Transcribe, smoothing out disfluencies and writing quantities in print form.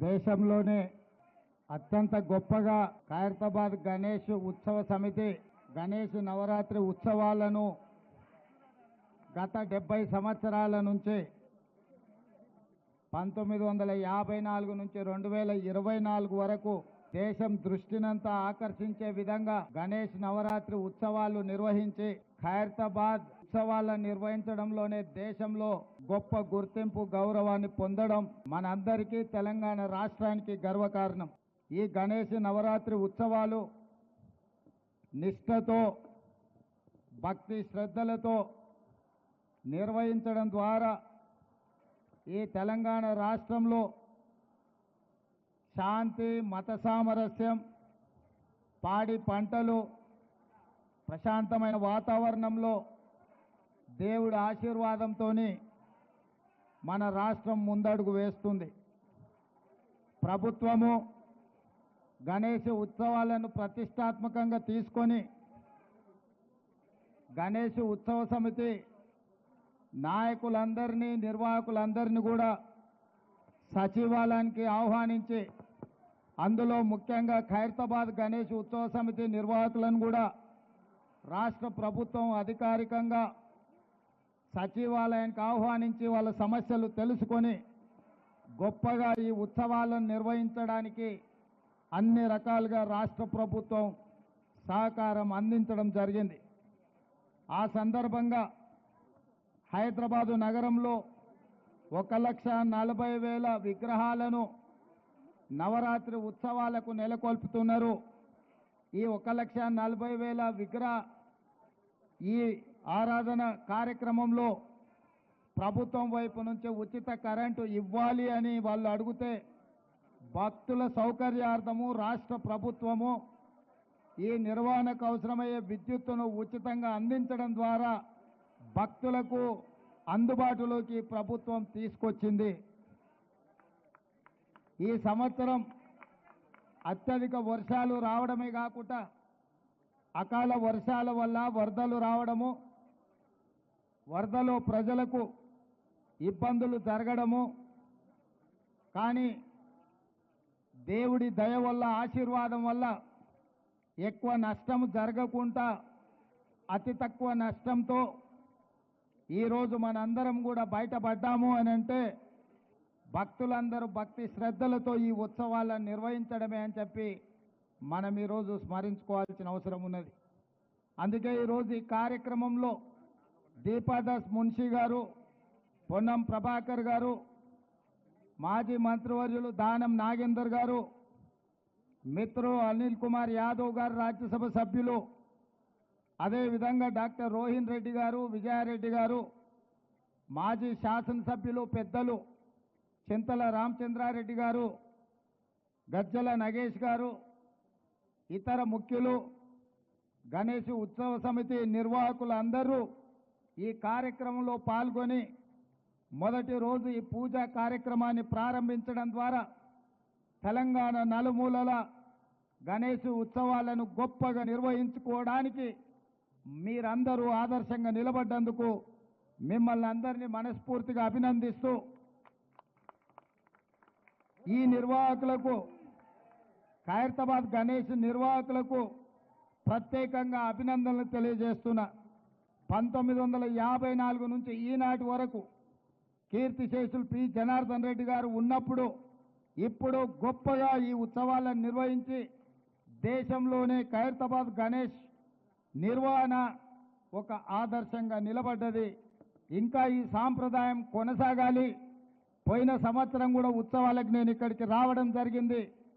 దేశంలోనే అత్యంత గొప్పగా ఖైరతాబాద్ గణేష్ ఉత్సవ సమితి గణేష్ నవరాత్రి ఉత్సవాలను గత 70 సంవత్సరాల నుంచి 1954 నుంచి 2024 వరకు దేశం దృష్టినంతా ఆకర్షించే విధంగా గణేష్ నవరాత్రి ఉత్సవాలు నిర్వహించి ఖైరతాబాద్ ఉత్సవాలను నిర్వహించడంలోనే దేశంలో గొప్ప గుర్తింపు గౌరవాన్ని పొందడం మనందరికీ తెలంగాణ రాష్ట్రానికి గర్వకారణం. ఈ గణేష్ నవరాత్రి ఉత్సవాలు నిష్ఠతో భక్తి శ్రద్ధలతో నిర్వహించడం ద్వారా ఈ తెలంగాణ రాష్ట్రంలో శాంతి మత సామరస్యం పాడి పంటలు ప్రశాంతమైన వాతావరణంలో దేవుడి ఆశీర్వాదంతో మన రాష్ట్రం ముందడుగు వేస్తుంది. ప్రభుత్వము గణేష్ ఉత్సవాలను ప్రతిష్టాత్మకంగా తీసుకొని గణేష్ ఉత్సవ సమితి నాయకులందరినీ నిర్వాహకులందరినీ కూడా సచివాలయానికి ఆహ్వానించి అందులో ముఖ్యంగా ఖైరతాబాద్ గణేష్ ఉత్సవ సమితి నిర్వాహకులను కూడా రాష్ట్ర ప్రభుత్వం అధికారికంగా సచివాలయానికి ఆహ్వానించి వాళ్ళ సమస్యలు తెలుసుకొని గొప్పగా ఈ ఉత్సవాలను నిర్వహించడానికి అన్ని రకాలుగా రాష్ట్ర ప్రభుత్వం సహకారం అందించడం జరిగింది. ఆ సందర్భంగా హైదరాబాదు నగరంలో 1,40,000 విగ్రహాలను నవరాత్రి ఉత్సవాలకు నెలకొల్పుతున్నారు. ఈ 1,40,000 విగ్రహ ఈ ఆరాధన కార్యక్రమంలో ప్రభుత్వం వైపు నుంచి ఉచిత కరెంటు ఇవ్వాలి అని వాళ్ళు అడిగితే భక్తుల సౌకర్యార్థము రాష్ట్ర ప్రభుత్వము ఈ నిర్వహణకు అవసరమయ్యే విద్యుత్తును ఉచితంగా అందించడం ద్వారా భక్తులకు అందుబాటులోకి ప్రభుత్వం తీసుకొచ్చింది. ఈ సంవత్సరం అత్యధిక వర్షాలు రావడమే కాకుండా అకాల వర్షాల వల్ల వరదలు రావడము, వరదలో ప్రజలకు ఇబ్బందులు జరగడము, కానీ దేవుడి దయ వల్ల ఆశీర్వాదం వల్ల ఎక్కువ నష్టం జరగకుండా అతి తక్కువ నష్టంతో ఈరోజు మనందరం కూడా బయటపడ్డాము అని అంటే భక్తులందరూ భక్తి శ్రద్ధలతో ఈ ఉత్సవాలను నిర్వహించడమే అని చెప్పి మనం ఈరోజు స్మరించుకోవాల్సిన అవసరం ఉన్నది. అందుకే ఈరోజు ఈ కార్యక్రమంలో దీపాదాస్ మున్షి గారు, పొన్నం ప్రభాకర్ గారు, మాజీ మంత్రివర్యులు దానం నాగేందర్ గారు, మిత్రులు అనిల్ కుమార్ యాదవ్ గారు రాజ్యసభ సభ్యులు, అదేవిధంగా డాక్టర్ రోహిన్ రెడ్డి గారు, విజయారెడ్డి గారు, మాజీ శాసనసభ్యులు పెద్దలు చింతల రామచంద్రారెడ్డి గారు, గజ్జల నగేష్ గారు, ఇతర ముఖ్యులు, గణేష్ ఉత్సవ సమితి నిర్వాహకులు అందరూ ఈ కార్యక్రమంలో పాల్గొని మొదటి రోజు ఈ పూజా కార్యక్రమాన్ని ప్రారంభించడం ద్వారా తెలంగాణ నలుమూలల గణేష్ ఉత్సవాలను గొప్పగా నిర్వహించుకోవడానికి మీరందరూ ఆదర్శంగా నిలబడ్డందుకు మిమ్మల్ని అందరినీ మనస్ఫూర్తిగా అభినందిస్తూ ఈ నిర్వాహకులకు ఖైరతాబాద్ గణేష్ నిర్వాహకులకు ప్రత్యేకంగా అభినందనలు తెలియజేస్తున్నా. 1954 నుంచి ఈనాటి వరకు కీర్తిశేషులు పి జనార్దన్ రెడ్డి గారు ఉన్నప్పుడు ఇప్పుడు గొప్పగా ఈ ఉత్సవాలను నిర్వహించి దేశంలోనే ఖైరతాబాద్ గణేష్ నిర్వహణ ఒక ఆదర్శంగా నిలబడ్డది. ఇంకా ఈ సాంప్రదాయం కొనసాగాలి. పోయిన సంవత్సరం కూడా ఉత్సవాలకు నేను ఇక్కడికి రావడం జరిగింది.